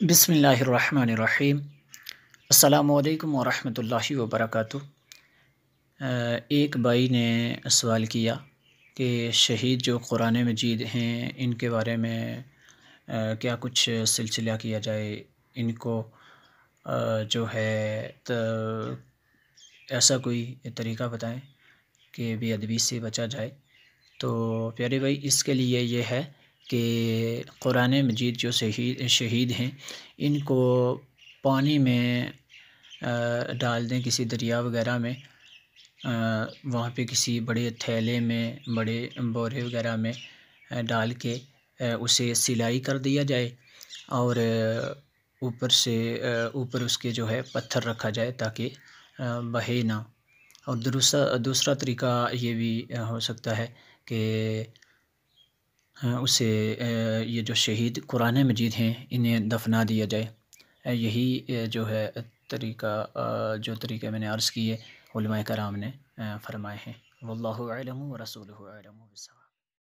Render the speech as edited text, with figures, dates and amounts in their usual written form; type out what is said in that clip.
بسم اللہ الرحمن الرحیم۔ السلام علیکم ورحمۃ اللہ وبرکاتہ۔ ایک بھائی نے سوال کیا کہ شہید جو قرآن مجید ہیں ان کے بارے میں کیا کچھ سلسلہ کیا جائے، ان کو جو ہے ایسا کوئی طریقہ بتائیں کہ بے ادبی سے بچا جائے۔ تو پیارے بھائی، اس کے لیے یہ ہے کہ قرآن مجید جو شہید ہیں ان کو پانی میں ڈال دیں، کسی دریا وغیرہ میں، وہاں پہ کسی بڑے تھیلے میں، بڑے بورے وغیرہ میں ڈال کے اسے سلائی کر دیا جائے، اور اوپر اس کے جو ہے پتھر رکھا جائے تاکہ بہے نہ۔ اور دوسرا طریقہ یہ بھی ہو سکتا ہے کہ اسے یہ جو شہید قرآن مجید ہیں انہیں دفنا دیا جائے۔ یہی جو ہے طریقہ، جو طریقے میں نے عرض کیے علماء کرام نے فرمائے ہیں۔ واللہ اعلم ورسولہ اعلم بالصواب۔